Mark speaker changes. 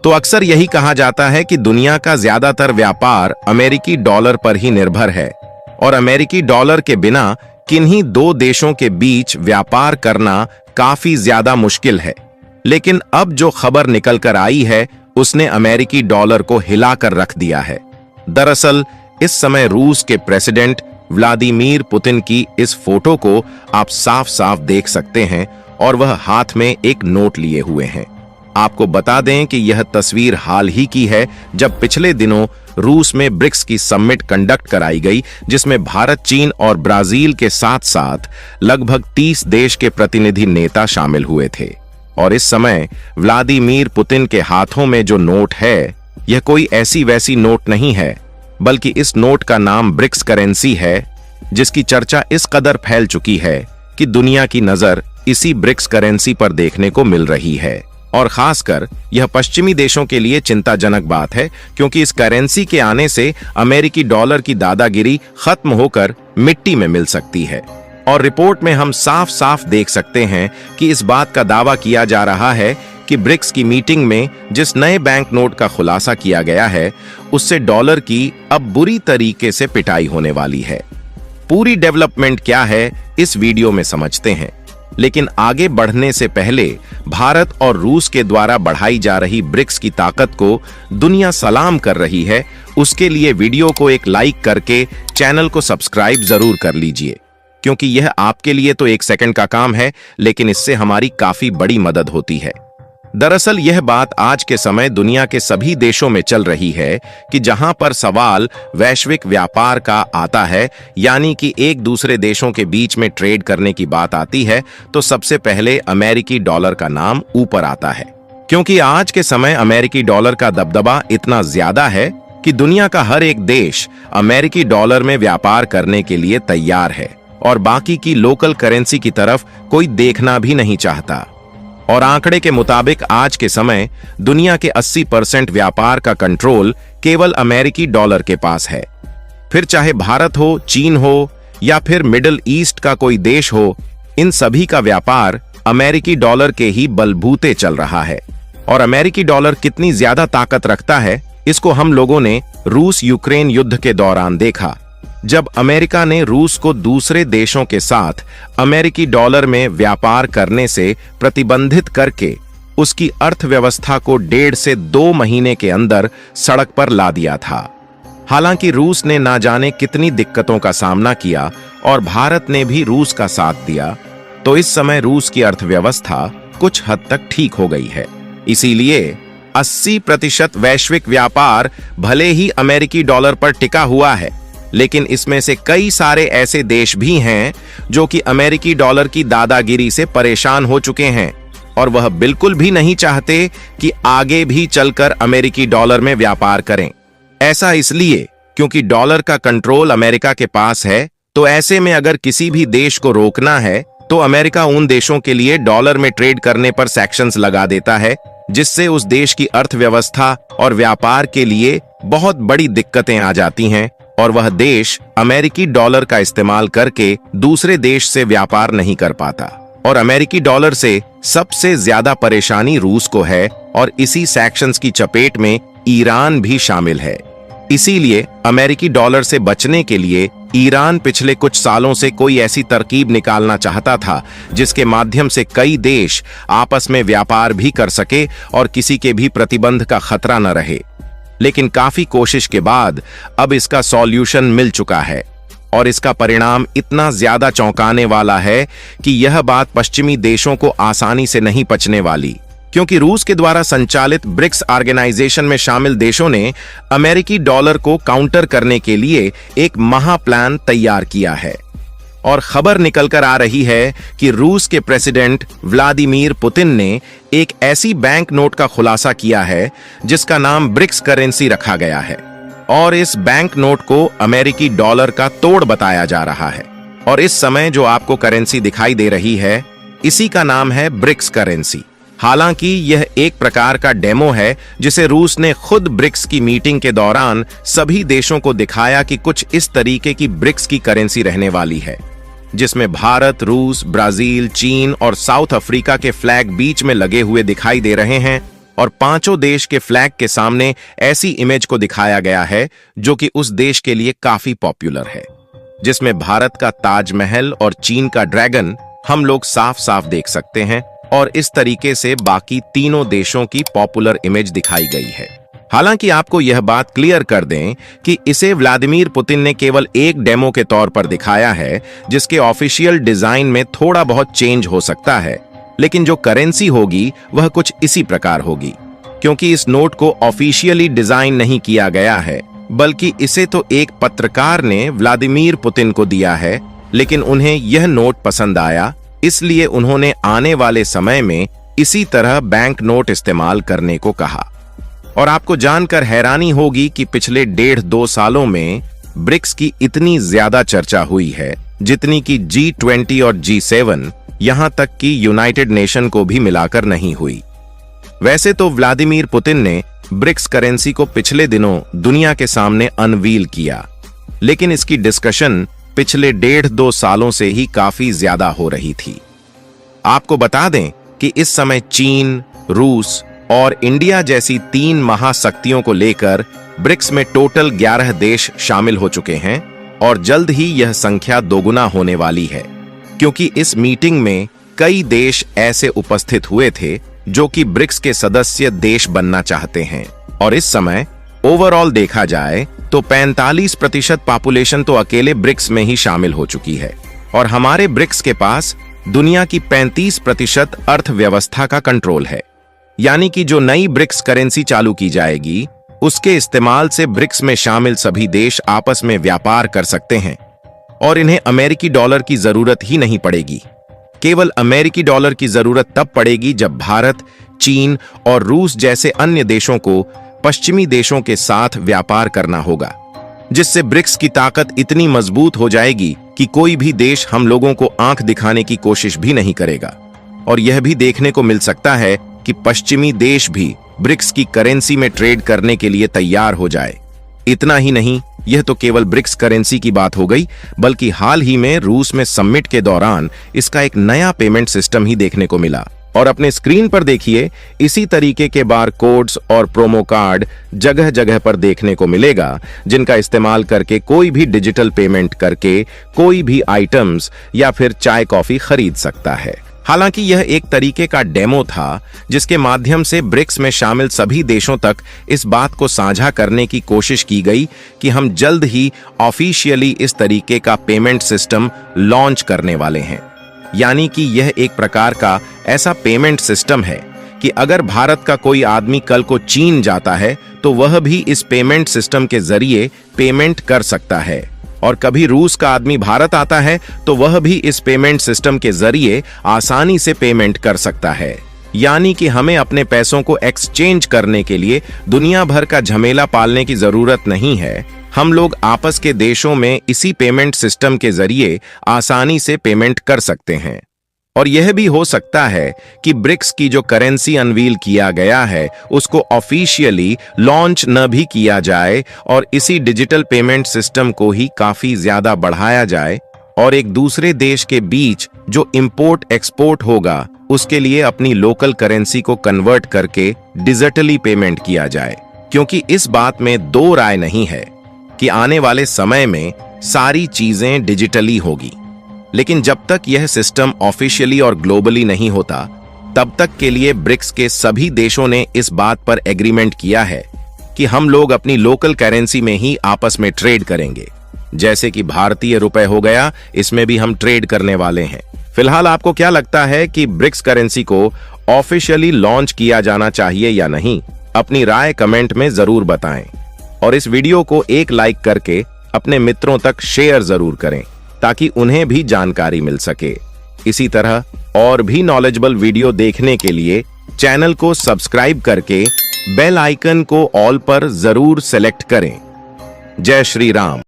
Speaker 1: तो अक्सर यही कहा जाता है कि दुनिया का ज्यादातर व्यापार अमेरिकी डॉलर पर ही निर्भर है और अमेरिकी डॉलर के बिना किन्हीं दो देशों के बीच व्यापार करना काफी ज्यादा मुश्किल है। लेकिन अब जो खबर निकल कर आई है उसने अमेरिकी डॉलर को हिलाकर रख दिया है। दरअसल इस समय रूस के प्रेसिडेंट व्लादिमीर पुतिन की इस फोटो को आप साफ साफ देख सकते हैं और वह हाथ में एक नोट लिए हुए हैं। आपको बता दें कि यह तस्वीर हाल ही की है जब पिछले दिनों रूस में ब्रिक्स की समिट कंडक्ट कराई गई, जिसमें भारत, चीन और ब्राजील के साथ साथ लगभग 30 देश के प्रतिनिधि नेता शामिल हुए थे। और इस समय व्लादिमीर पुतिन के हाथों में जो नोट है यह कोई ऐसी वैसी नोट नहीं है, बल्कि इस नोट का नाम ब्रिक्स करेंसी है, जिसकी चर्चा इस कदर फैल चुकी है कि दुनिया की नजर इसी ब्रिक्स करेंसी पर देखने को मिल रही है। और खासकर यह पश्चिमी देशों के लिए चिंताजनक बात है, क्योंकि इस करेंसी के आने से अमेरिकी डॉलर की दादागिरी खत्म होकर मिट्टी में मिल सकती है। और रिपोर्ट में हम साफ साफ देख सकते हैं कि इस बात का दावा किया जा रहा है कि ब्रिक्स की मीटिंग में जिस नए बैंक नोट का खुलासा किया गया है उससे डॉलर की अब बुरी तरीके से पिटाई होने वाली है। पूरी डेवलपमेंट क्या है इस वीडियो में समझते हैं, लेकिन आगे बढ़ने से पहले भारत और रूस के द्वारा बढ़ाई जा रही ब्रिक्स की ताकत को दुनिया सलाम कर रही है, उसके लिए वीडियो को एक लाइक करके चैनल को सब्सक्राइब जरूर कर लीजिए, क्योंकि यह आपके लिए तो 1 सेकंड का काम है, लेकिन इससे हमारी काफी बड़ी मदद होती है। दरअसल यह बात आज के समय दुनिया के सभी देशों में चल रही है कि जहां पर सवाल वैश्विक व्यापार का आता है, यानी कि एक दूसरे देशों के बीच में ट्रेड करने की बात आती है, तो सबसे पहले अमेरिकी डॉलर का नाम ऊपर आता है। क्योंकि आज के समय अमेरिकी डॉलर का दबदबा इतना ज्यादा है कि दुनिया का हर एक देश अमेरिकी डॉलर में व्यापार करने के लिए तैयार है और बाकी की लोकल करेंसी की तरफ कोई देखना भी नहीं चाहता। और आंकड़े के मुताबिक आज के समय दुनिया के 80% व्यापार का कंट्रोल केवल अमेरिकी डॉलर के पास है। फिर चाहे भारत हो, चीन हो या फिर मिडिल ईस्ट का कोई देश हो, इन सभी का व्यापार अमेरिकी डॉलर के ही बलबूते चल रहा है। और अमेरिकी डॉलर कितनी ज्यादा ताकत रखता है इसको हम लोगों ने रूस यूक्रेन युद्ध के दौरान देखा, जब अमेरिका ने रूस को दूसरे देशों के साथ अमेरिकी डॉलर में व्यापार करने से प्रतिबंधित करके उसकी अर्थव्यवस्था को 1.5 से 2 महीने के अंदर सड़क पर ला दिया था। हालांकि रूस ने ना जाने कितनी दिक्कतों का सामना किया और भारत ने भी रूस का साथ दिया, तो इस समय रूस की अर्थव्यवस्था कुछ हद तक ठीक हो गई है। इसीलिए 80% वैश्विक व्यापार भले ही अमेरिकी डॉलर पर टिका हुआ है, लेकिन इसमें से कई सारे ऐसे देश भी हैं जो कि अमेरिकी डॉलर की दादागिरी से परेशान हो चुके हैं और वह बिल्कुल भी नहीं चाहते कि आगे भी चलकर अमेरिकी डॉलर में व्यापार करें। ऐसा इसलिए क्योंकि डॉलर का कंट्रोल अमेरिका के पास है, तो ऐसे में अगर किसी भी देश को रोकना है तो अमेरिका उन देशों के लिए डॉलर में ट्रेड करने पर सैंक्शंस लगा देता है, जिससे उस देश की अर्थव्यवस्था और व्यापार के लिए बहुत बड़ी दिक्कतें आ जाती हैं और वह देश अमेरिकी डॉलर का इस्तेमाल करके दूसरे देश से व्यापार नहीं कर पाता। और अमेरिकी डॉलर से सबसे ज्यादा परेशानी रूस को है और इसी सैंक्शंस की चपेट में ईरान भी शामिल है। इसीलिए अमेरिकी डॉलर से बचने के लिए ईरान पिछले कुछ सालों से कोई ऐसी तरकीब निकालना चाहता था जिसके माध्यम से कई देश आपस में व्यापार भी कर सके और किसी के भी प्रतिबंध का खतरा न रहे। लेकिन काफी कोशिश के बाद अब इसका सॉल्यूशन मिल चुका है और इसका परिणाम इतना ज्यादा चौंकाने वाला है कि यह बात पश्चिमी देशों को आसानी से नहीं पचने वाली, क्योंकि रूस के द्वारा संचालित ब्रिक्स ऑर्गेनाइजेशन में शामिल देशों ने अमेरिकी डॉलर को काउंटर करने के लिए एक महा प्लान तैयार किया है। और खबर निकलकर आ रही है कि रूस के प्रेसिडेंट व्लादिमीर पुतिन ने एक ऐसी बैंक नोट का खुलासा किया है जिसका नाम ब्रिक्स करेंसी रखा गया है और इस बैंक नोट को अमेरिकी डॉलर का तोड़ बताया जा रहा है। और इस समय जो आपको करेंसी दिखाई दे रही है इसी का नाम है ब्रिक्स करेंसी। हालांकि यह एक प्रकार का डेमो है जिसे रूस ने खुद ब्रिक्स की मीटिंग के दौरान सभी देशों को दिखाया कि कुछ इस तरीके की ब्रिक्स की करेंसी रहने वाली है, जिसमें भारत, रूस, ब्राजील, चीन और साउथ अफ्रीका के फ्लैग बीच में लगे हुए दिखाई दे रहे हैं। और पांचों देश के फ्लैग के सामने ऐसी इमेज को दिखाया गया है जो कि उस देश के लिए काफी पॉपुलर है, जिसमें भारत का ताजमहल और चीन का ड्रैगन हम लोग साफ साफ देख सकते हैं। और इस तरीके से बाकी तीनों देशों की पॉपुलर इमेज दिखाई गई है। हालांकि आपको यह बात क्लियर कर दें कि इसे व्लादिमीर पुतिन ने केवल एक डेमो के तौर पर दिखाया है, जिसके ऑफिशियल डिजाइन में थोड़ा बहुत चेंज हो सकता है, लेकिन जो करेंसी होगी वह कुछ इसी प्रकार होगी, क्योंकि इस नोट को ऑफिशियली डिजाइन नहीं किया गया है, बल्कि इसे तो एक पत्रकार ने व्लादिमीर पुतिन को दिया है, लेकिन उन्हें यह नोट पसंद आया, इसलिए उन्होंने आने वाले समय में इसी तरह बैंक नोट इस्तेमाल करने को कहा। और आपको जानकर हैरानी होगी कि पिछले 1.5-2 सालों में ब्रिक्स की इतनी ज्यादा चर्चा हुई है जितनी कि G20 और G7, यहां तक कि यूनाइटेड नेशन को भी मिलाकर नहीं हुई। वैसे तो व्लादिमीर पुतिन ने ब्रिक्स करेंसी को पिछले दिनों दुनिया के सामने अनवील किया, लेकिन इसकी डिस्कशन पिछले 1.5-2 सालों से ही काफी ज्यादा हो रही थी। आपको बता दें कि इस समय चीन, रूस और इंडिया जैसी 3 महाशक्तियों को लेकर ब्रिक्स में टोटल 11 देश शामिल हो चुके हैं और जल्द ही यह संख्या दोगुना होने वाली है, क्योंकि इस मीटिंग में कई देश ऐसे उपस्थित हुए थे जो कि ब्रिक्स के सदस्य देश बनना चाहते हैं। और इस समय ओवरऑल देखा जाए तो 45% पॉपुलेशन तो अकेले ब्रिक्स में ही शामिल हो चुकी है और हमारे ब्रिक्स के पास दुनिया की 35% अर्थव्यवस्था का कंट्रोल है। यानी कि जो नई ब्रिक्स करेंसी चालू की जाएगी उसके इस्तेमाल से ब्रिक्स में शामिल सभी देश आपस में व्यापार कर सकते हैं और इन्हें अमेरिकी डॉलर की जरूरत ही नहीं पड़ेगी। केवल अमेरिकी डॉलर की जरूरत तब पड़ेगी जब भारत, चीन और रूस जैसे अन्य देशों को पश्चिमी देशों के साथ व्यापार करना होगा, जिससे ब्रिक्स की ताकत इतनी मजबूत हो जाएगी कि कोई भी देश हम लोगों को आंख दिखाने की कोशिश भी नहीं करेगा। और यह भी देखने को मिल सकता है कि पश्चिमी देश भी ब्रिक्स की करेंसी में ट्रेड करने के लिए तैयार हो जाए। इतना ही नहीं, यह तो केवल ब्रिक्स करेंसी की बात हो गई, बल्कि हाल ही में रूस में समिट के दौरान इसका एक नया पेमेंट सिस्टम ही देखने को मिला। और अपने स्क्रीन पर देखिए, इसी तरीके के बार कोड्स और प्रोमो कार्ड जगह जगह पर देखने को मिलेगा, जिनका इस्तेमाल करके कोई भी डिजिटल पेमेंट करके कोई भी आइटम्स या फिर चाय कॉफी खरीद सकता है। हालांकि यह एक तरीके का डेमो था जिसके माध्यम से ब्रिक्स में शामिल सभी देशों तक इस बात को साझा करने की कोशिश की गई कि हम जल्द ही ऑफिशियली इस तरीके का पेमेंट सिस्टम लॉन्च करने वाले हैं। यानी कि यह एक प्रकार का ऐसा पेमेंट सिस्टम है कि अगर भारत का कोई आदमी कल को चीन जाता है तो वह भी इस पेमेंट सिस्टम के जरिए पेमेंट कर सकता है, और कभी रूस का आदमी भारत आता है तो वह भी इस पेमेंट सिस्टम के जरिए आसानी से पेमेंट कर सकता है। यानी कि हमें अपने पैसों को एक्सचेंज करने के लिए दुनिया भर का झमेला पालने की जरूरत नहीं है। हम लोग आपस के देशों में इसी पेमेंट सिस्टम के जरिए आसानी से पेमेंट कर सकते हैं। और यह भी हो सकता है कि ब्रिक्स की जो करेंसी अनवील किया गया है उसको ऑफिशियली लॉन्च न भी किया जाए और इसी डिजिटल पेमेंट सिस्टम को ही काफी ज्यादा बढ़ाया जाए और एक दूसरे देश के बीच जो इंपोर्ट एक्सपोर्ट होगा उसके लिए अपनी लोकल करेंसी को कन्वर्ट करके डिजिटली पेमेंट किया जाए। क्योंकि इस बात में दो राय नहीं है कि आने वाले समय में सारी चीजें डिजिटली होगी, लेकिन जब तक यह सिस्टम ऑफिशियली और ग्लोबली नहीं होता तब तक के लिए ब्रिक्स के सभी देशों ने इस बात पर एग्रीमेंट किया है कि हम लोग अपनी लोकल करेंसी में ही आपस में ट्रेड करेंगे। जैसे कि भारतीय रुपए हो गया, इसमें भी हम ट्रेड करने वाले हैं। फिलहाल आपको क्या लगता है कि ब्रिक्स करेंसी को ऑफिशियली लॉन्च किया जाना चाहिए या नहीं? अपनी राय कमेंट में जरूर बताएं और इस वीडियो को एक लाइक करके अपने मित्रों तक शेयर जरूर करें ताकि उन्हें भी जानकारी मिल सके। इसी तरह और भी नॉलेजेबल वीडियो देखने के लिए चैनल को सब्सक्राइब करके बेल आइकन को ऑल पर जरूर सेलेक्ट करें। जय श्री राम।